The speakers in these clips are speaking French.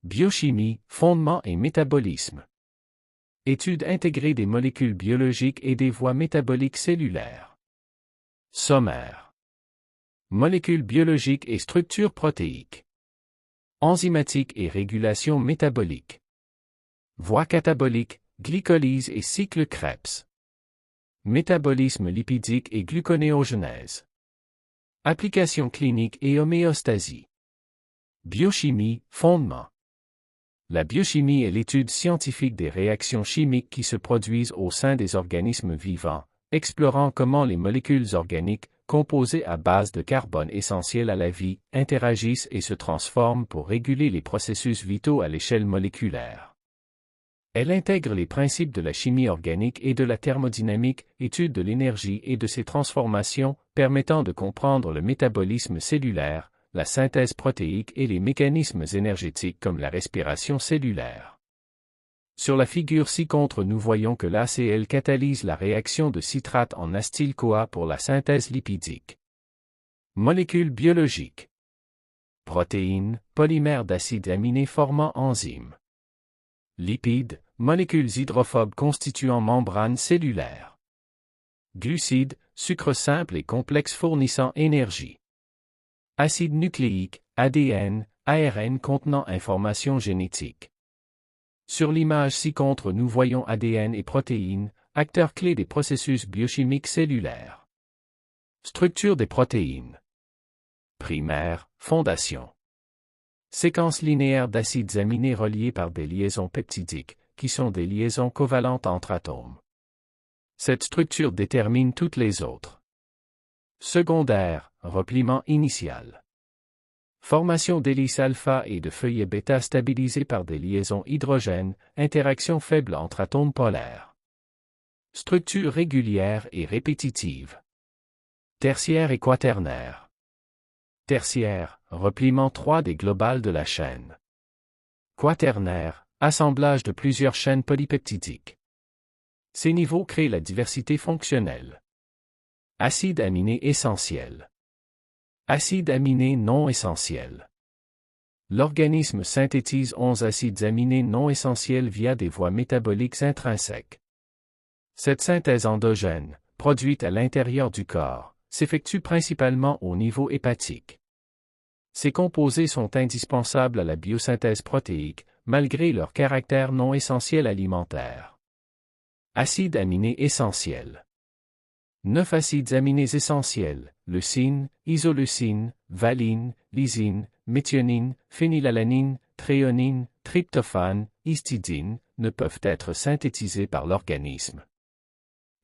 Biochimie, fondement et métabolisme. Étude intégrée des molécules biologiques et des voies métaboliques cellulaires. Sommaire. Molécules biologiques et structures protéiques. Enzymatique et régulation métabolique. Voies cataboliques, glycolyse et cycle Krebs. Métabolisme lipidique et gluconéogenèse. Applications cliniques et homéostasie. Biochimie, fondement. La biochimie est l'étude scientifique des réactions chimiques qui se produisent au sein des organismes vivants, explorant comment les molécules organiques, composées à base de carbone essentiel à la vie, interagissent et se transforment pour réguler les processus vitaux à l'échelle moléculaire. Elle intègre les principes de la chimie organique et de la thermodynamique, étude de l'énergie et de ses transformations, permettant de comprendre le métabolisme cellulaire, la synthèse protéique et les mécanismes énergétiques comme la respiration cellulaire. Sur la figure ci-contre, nous voyons que l'ACL catalyse la réaction de citrate en acetyl-CoA pour la synthèse lipidique. Molécules biologiques. Protéines, polymères d'acides aminés formant enzymes. Lipides, molécules hydrophobes constituant membrane cellulaire. Glucides, sucres simples et complexes fournissant énergie. Acides nucléiques, ADN, ARN contenant information génétique. Sur l'image ci-contre, nous voyons ADN et protéines, acteurs clés des processus biochimiques cellulaires. Structure des protéines. Primaire, fondation. Séquence linéaire d'acides aminés reliés par des liaisons peptidiques, qui sont des liaisons covalentes entre atomes. Cette structure détermine toutes les autres. Secondaire, repliement initial. Formation d'hélices alpha et de feuillets bêta stabilisés par des liaisons hydrogène, interaction faible entre atomes polaires. Structure régulière et répétitive. Tertiaire et quaternaire. Tertiaire, repliement 3D global de la chaîne. Quaternaire, assemblage de plusieurs chaînes polypeptidiques. Ces niveaux créent la diversité fonctionnelle. Acides aminés essentiels. Acides aminés non essentiels. L'organisme synthétise 11 acides aminés non essentiels via des voies métaboliques intrinsèques. Cette synthèse endogène, produite à l'intérieur du corps, s'effectue principalement au niveau hépatique. Ces composés sont indispensables à la biosynthèse protéique, malgré leur caractère non essentiel alimentaire. Acides aminés essentiels. 9 acides aminés essentiels, leucine, isoleucine, valine, lysine, méthionine, phénylalanine, thréonine, tryptophane, histidine, ne peuvent être synthétisés par l'organisme.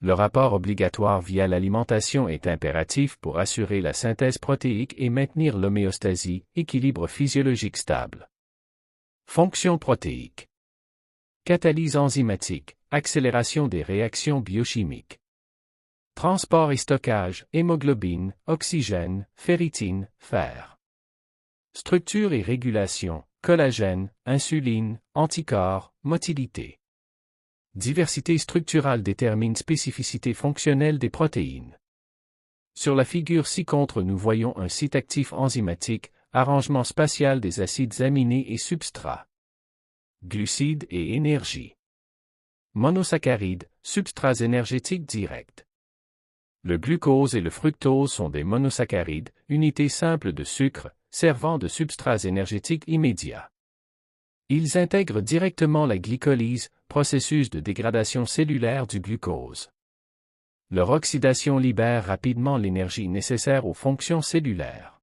Le rapport obligatoire via l'alimentation est impératif pour assurer la synthèse protéique et maintenir l'homéostasie, équilibre physiologique stable. Fonction protéique. Catalyse enzymatique, accélération des réactions biochimiques. Transport et stockage, hémoglobine, oxygène, ferritine, fer. Structure et régulation, collagène, insuline, anticorps, motilité. Diversité structurale détermine spécificité fonctionnelle des protéines. Sur la figure ci-contre, nous voyons un site actif enzymatique, arrangement spatial des acides aminés et substrats. Glucides et énergie. Monosaccharides, substrats énergétiques directs. Le glucose et le fructose sont des monosaccharides, unités simples de sucre, servant de substrats énergétiques immédiats. Ils intègrent directement la glycolyse, processus de dégradation cellulaire du glucose. Leur oxydation libère rapidement l'énergie nécessaire aux fonctions cellulaires.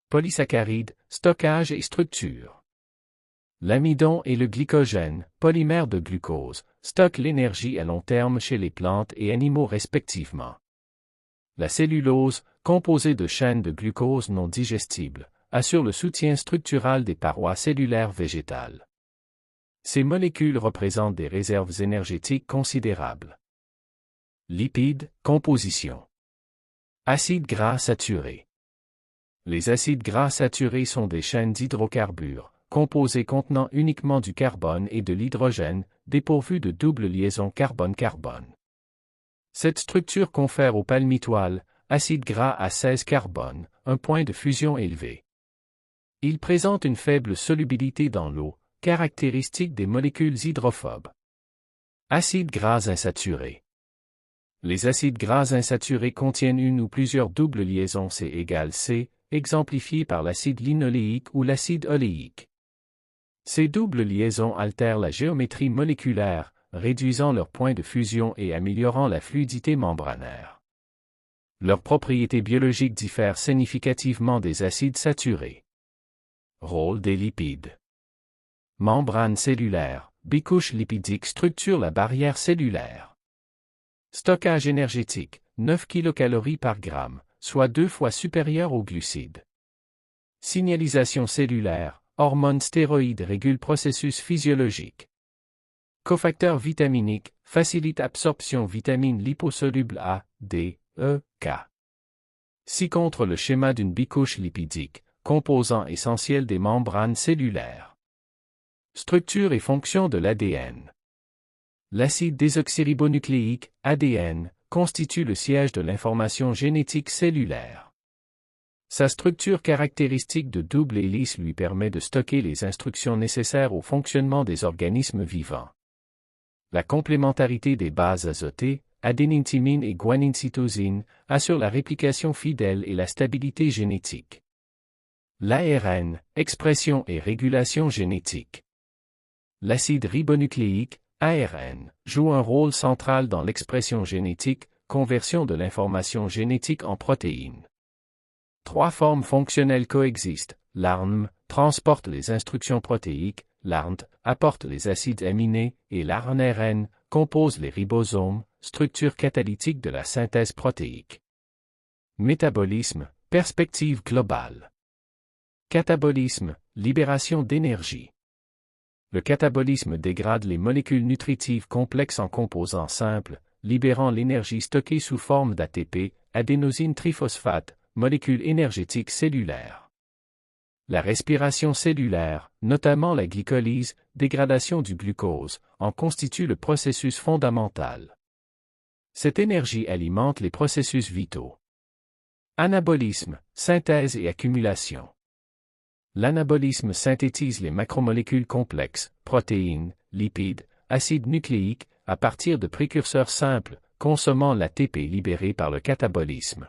Polysaccharides, stockage et structure. L'amidon et le glycogène, polymères de glucose, stockent l'énergie à long terme chez les plantes et animaux respectivement. La cellulose, composée de chaînes de glucose non digestibles, assure le soutien structural des parois cellulaires végétales. Ces molécules représentent des réserves énergétiques considérables. Lipides, composition. Acides gras saturés. Les acides gras saturés sont des chaînes d'hydrocarbures, composés contenant uniquement du carbone et de l'hydrogène, dépourvus de double liaison carbone-carbone. Cette structure confère au palmitoile, acide gras à 16 carbone, un point de fusion élevé. Il présente une faible solubilité dans l'eau, caractéristique des molécules hydrophobes. Acides gras insaturés. Les acides gras insaturés contiennent une ou plusieurs doubles liaisons C égale C, exemplifiées par l'acide linoléique ou l'acide oléique. Ces doubles liaisons altèrent la géométrie moléculaire, réduisant leur point de fusion et améliorant la fluidité membranaire. Leurs propriétés biologiques diffèrent significativement des acides saturés. Rôle des lipides. Membrane cellulaire, bicouche lipidique structure la barrière cellulaire. Stockage énergétique, 9 kcal par gramme, soit 2 fois supérieur aux glucides. Signalisation cellulaire, hormones stéroïdes régulent processus physiologique. Cofacteur vitaminique, facilite absorption vitamines liposolubles A, D, E, K. Ci-contre le schéma d'une bicouche lipidique, composant essentiel des membranes cellulaires. Structure et fonction de l'ADN. L'acide désoxyribonucléique, ADN, constitue le siège de l'information génétique cellulaire. Sa structure caractéristique de double hélice lui permet de stocker les instructions nécessaires au fonctionnement des organismes vivants. La complémentarité des bases azotées, adénine-thymine et guanine-cytosine, assure la réplication fidèle et la stabilité génétique. L'ARN, expression et régulation génétique. L'acide ribonucléique, ARN, joue un rôle central dans l'expression génétique, conversion de l'information génétique en protéines. 3 formes fonctionnelles coexistent. L'ARN transporte les instructions protéiques, l'ARNT apporte les acides aminés et l'ARNRN compose les ribosomes, structure catalytique de la synthèse protéique. Métabolisme, perspective globale. Catabolisme, libération d'énergie. Le catabolisme dégrade les molécules nutritives complexes en composants simples, libérant l'énergie stockée sous forme d'ATP, adénosine triphosphate, molécule énergétique cellulaire. La respiration cellulaire, notamment la glycolyse, dégradation du glucose, en constitue le processus fondamental. Cette énergie alimente les processus vitaux. Anabolisme, synthèse et accumulation. L'anabolisme synthétise les macromolécules complexes, protéines, lipides, acides nucléiques, à partir de précurseurs simples, consommant l'ATP libéré par le catabolisme.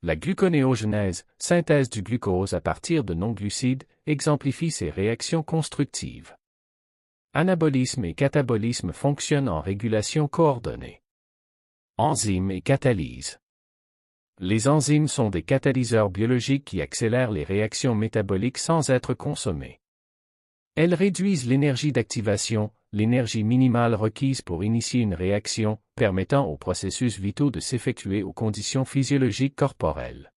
La gluconéogenèse, synthèse du glucose à partir de non-glucides, exemplifie ces réactions constructives. Anabolisme et catabolisme fonctionnent en régulation coordonnée. Enzymes et catalyse. Les enzymes sont des catalyseurs biologiques qui accélèrent les réactions métaboliques sans être consommées. Elles réduisent l'énergie d'activation, l'énergie minimale requise pour initier une réaction, permettant aux processus vitaux de s'effectuer aux conditions physiologiques corporelles.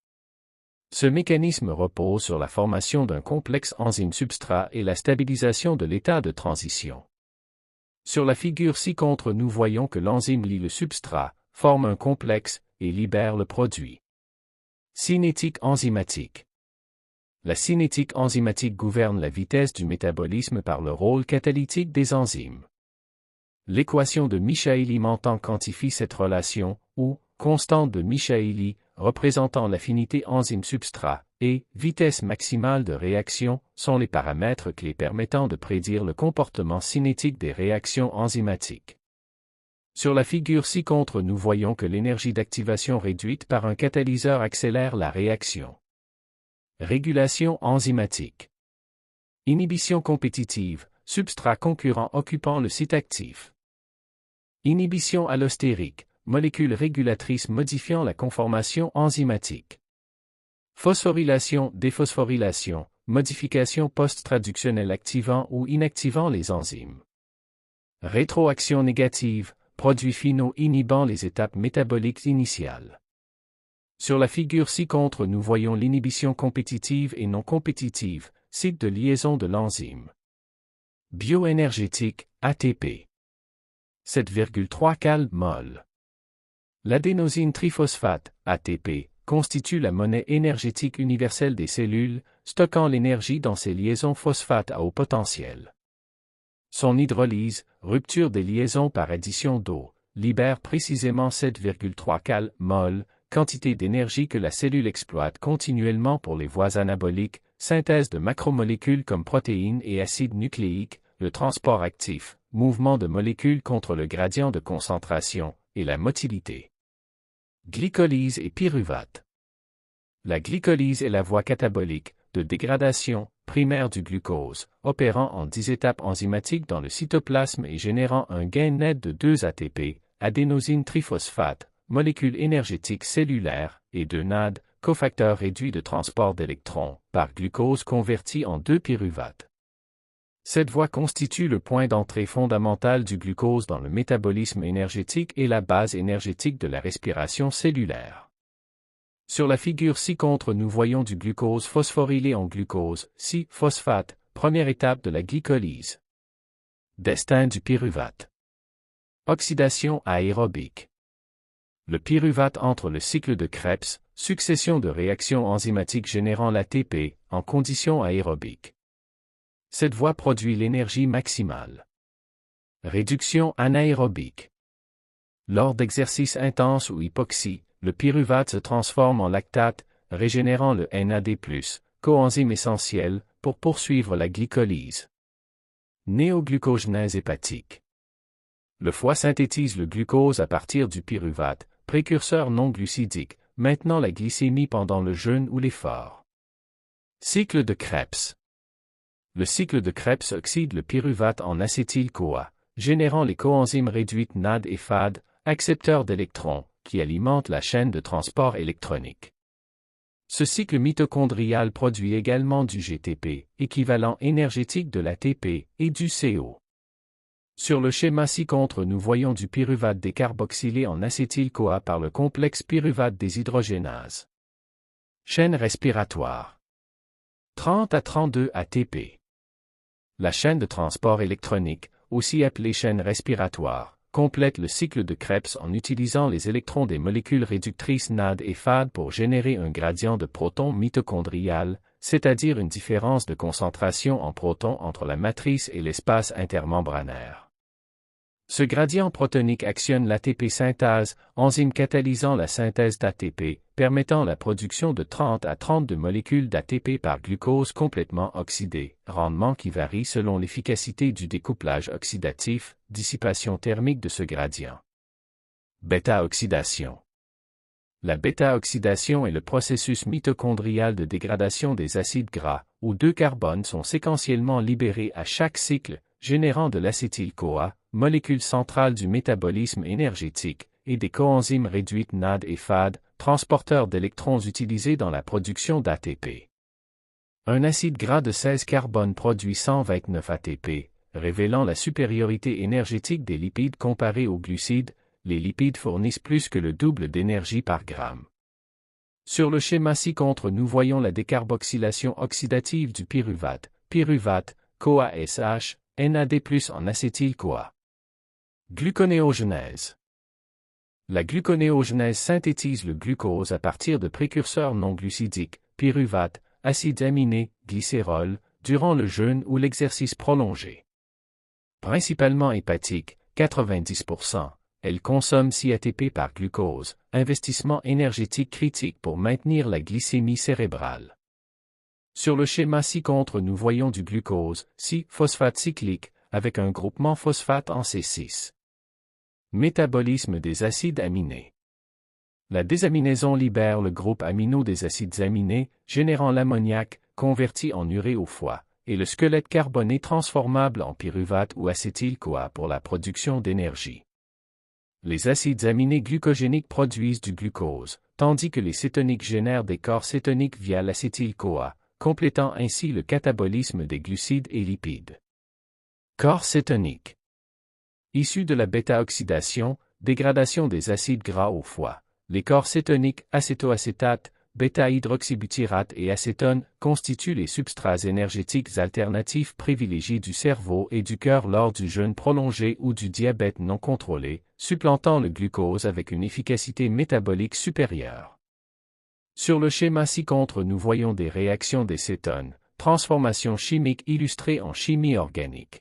Ce mécanisme repose sur la formation d'un complexe enzyme-substrat et la stabilisation de l'état de transition. Sur la figure ci-contre, nous voyons que l'enzyme lie le substrat, forme un complexe, et libère le produit. Cinétique enzymatique. La cinétique enzymatique gouverne la vitesse du métabolisme par le rôle catalytique des enzymes. L'équation de Michaëli-Mentan quantifie cette relation, ou constante de Michaëli, représentant l'affinité enzyme-substrat, et vitesse maximale de réaction, sont les paramètres clés permettant de prédire le comportement cinétique des réactions enzymatiques. Sur la figure ci-contre, nous voyons que l'énergie d'activation réduite par un catalyseur accélère la réaction. Régulation enzymatique. Inhibition compétitive, substrat concurrent occupant le site actif. Inhibition allostérique, molécule régulatrice modifiant la conformation enzymatique. Phosphorylation, déphosphorylation, modification post-traductionnelle activant ou inactivant les enzymes. Rétroaction négative, produits finaux inhibant les étapes métaboliques initiales. Sur la figure ci-contre, nous voyons l'inhibition compétitive et non compétitive, site de liaison de l'enzyme. Bioénergétique, ATP. 7,3 cal-mol. L'adénosine triphosphate, ATP, constitue la monnaie énergétique universelle des cellules, stockant l'énergie dans ses liaisons phosphate à haut potentiel. Son hydrolyse, rupture des liaisons par addition d'eau, libère précisément 7,3 cal-mol, quantité d'énergie que la cellule exploite continuellement pour les voies anaboliques, synthèse de macromolécules comme protéines et acides nucléiques, le transport actif, mouvement de molécules contre le gradient de concentration, et la motilité. Glycolyse et pyruvate. La glycolyse est la voie catabolique, de dégradation, primaire du glucose, opérant en 10 étapes enzymatiques dans le cytoplasme et générant un gain net de 2 ATP, adénosine triphosphate, molécule énergétique cellulaire, et 2 NAD, cofacteur réduit de transport d'électrons, par glucose converti en 2 pyruvate. Cette voie constitue le point d'entrée fondamental du glucose dans le métabolisme énergétique et la base énergétique de la respiration cellulaire. Sur la figure ci-contre, nous voyons du glucose phosphorylé en glucose, 6-phosphate, première étape de la glycolyse. Destin du pyruvate. Oxydation aérobique. Le pyruvate entre le cycle de Krebs, succession de réactions enzymatiques générant l'ATP, en conditions aérobiques. Cette voie produit l'énergie maximale. Réduction anaérobique. Lors d'exercices intenses ou hypoxie, le pyruvate se transforme en lactate, régénérant le NAD+, coenzyme essentiel, pour poursuivre la glycolyse. Néoglucogenèse hépatique. Le foie synthétise le glucose à partir du pyruvate, précurseur non glucidique, maintenant la glycémie pendant le jeûne ou l'effort. Cycle de Krebs. Le cycle de Krebs oxyde le pyruvate en acétyl-CoA, générant les coenzymes réduites NAD et FAD, accepteurs d'électrons, qui alimentent la chaîne de transport électronique. Ce cycle mitochondrial produit également du GTP, équivalent énergétique de l'ATP, et du CO. Sur le schéma ci-contre, nous voyons du pyruvate décarboxylé en acétyl-CoA par le complexe pyruvate déshydrogénase. Chaîne respiratoire. 30 à 32 ATP. La chaîne de transport électronique, aussi appelée chaîne respiratoire, complète le cycle de Krebs en utilisant les électrons des molécules réductrices NAD et FAD pour générer un gradient de protons mitochondrial, c'est-à-dire une différence de concentration en protons entre la matrice et l'espace intermembranaire. Ce gradient protonique actionne l'ATP synthase, enzyme catalysant la synthèse d'ATP, permettant la production de 30 à 32 molécules d'ATP par glucose complètement oxydé, rendement qui varie selon l'efficacité du découplage oxydatif, dissipation thermique de ce gradient. Bêta-oxydation. La bêta-oxydation est le processus mitochondrial de dégradation des acides gras, où 2 carbones sont séquentiellement libérés à chaque cycle, générant de l'acétyl-CoA, molécule centrale du métabolisme énergétique, et des coenzymes réduites NAD et FAD, transporteurs d'électrons utilisés dans la production d'ATP. Un acide gras de 16 carbones produit 129 ATP, révélant la supériorité énergétique des lipides comparés aux glucides. Les lipides fournissent plus que le double d'énergie par gramme. Sur le schéma ci-contre, nous voyons la décarboxylation oxydative du pyruvate, CoASH, NAD+ en acétyl-CoA. Gluconéogenèse. La gluconéogenèse synthétise le glucose à partir de précurseurs non glucidiques, pyruvate, acides aminés, glycérol, durant le jeûne ou l'exercice prolongé. Principalement hépatique, 90%. Elle consomme 6 ATP par glucose, investissement énergétique critique pour maintenir la glycémie cérébrale. Sur le schéma ci-contre, nous voyons du glucose, 6-phosphate cyclique, avec un groupement phosphate en C6. Métabolisme des acides aminés. La désaminaison libère le groupe amino des acides aminés, générant l'ammoniac, converti en urée au foie, et le squelette carboné transformable en pyruvate ou acétyl-CoA pour la production d'énergie. Les acides aminés glucogéniques produisent du glucose, tandis que les cétoniques génèrent des corps cétoniques via l'acétyl-CoA, complétant ainsi le catabolisme des glucides et lipides. Corps cétoniques. Issus de la bêta-oxydation, dégradation des acides gras au foie, les corps cétoniques acétoacétate, bêta-hydroxybutyrate et acétone constituent les substrats énergétiques alternatifs privilégiés du cerveau et du cœur lors du jeûne prolongé ou du diabète non contrôlé, supplantant le glucose avec une efficacité métabolique supérieure. Sur le schéma ci-contre, nous voyons des réactions des cétones, transformation chimique illustrée en chimie organique.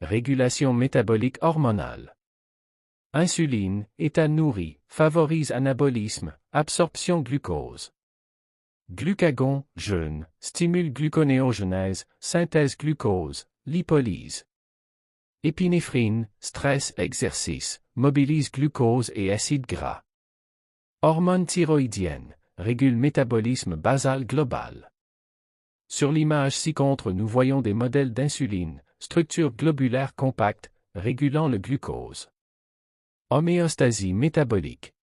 Régulation métabolique hormonale. Insuline, état nourri, favorise anabolisme, absorption glucose. Glucagon, jeûne, stimule gluconéogenèse, synthèse glucose, lipolyse. Épinéphrine, stress, exercice, mobilise glucose et acides gras. Hormone thyroïdienne, régule métabolisme basal global. Sur l'image ci-contre nous voyons des modèles d'insuline, structure globulaire compacte, régulant le glucose. Homéostasie métabolique.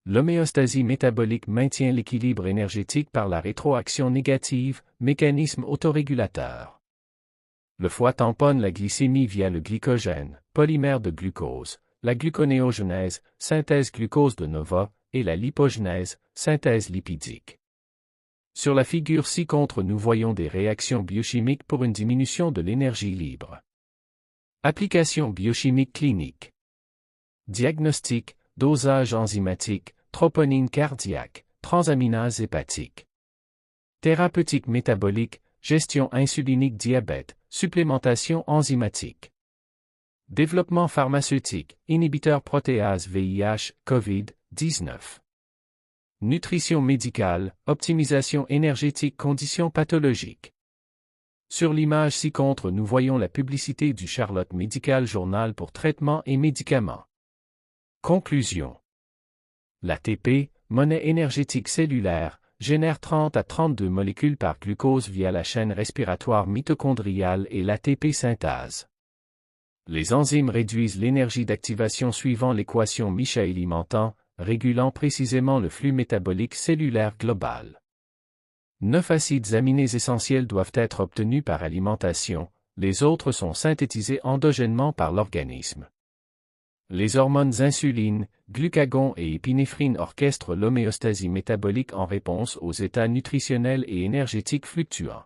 L'homéostasie métabolique maintient l'équilibre énergétique par la rétroaction négative, mécanisme autorégulateur. Le foie tamponne la glycémie via le glycogène, polymère de glucose, la gluconéogenèse, synthèse glucose de novo, et la lipogenèse, synthèse lipidique. Sur la figure ci-contre nous voyons des réactions biochimiques pour une diminution de l'énergie libre. Application biochimique clinique. Diagnostic, dosage enzymatique, troponine cardiaque, transaminase hépatique. Thérapeutique métabolique, gestion insulinique diabète, supplémentation enzymatique. Développement pharmaceutique, inhibiteur protéase VIH, COVID-19. Nutrition médicale, optimisation énergétique, conditions pathologiques. Sur l'image ci-contre nous voyons la publicité du Charlotte Medical Journal pour traitements et médicaments. Conclusion. L'ATP, monnaie énergétique cellulaire, génère 30 à 32 molécules par glucose via la chaîne respiratoire mitochondriale et l'ATP synthase. Les enzymes réduisent l'énergie d'activation suivant l'équation Michaëli-Mentan, régulant précisément le flux métabolique cellulaire global. 9 acides aminés essentiels doivent être obtenus par alimentation, les autres sont synthétisés endogènement par l'organisme. Les hormones insuline, glucagon et épinéphrine orchestrent l'homéostasie métabolique en réponse aux états nutritionnels et énergétiques fluctuants.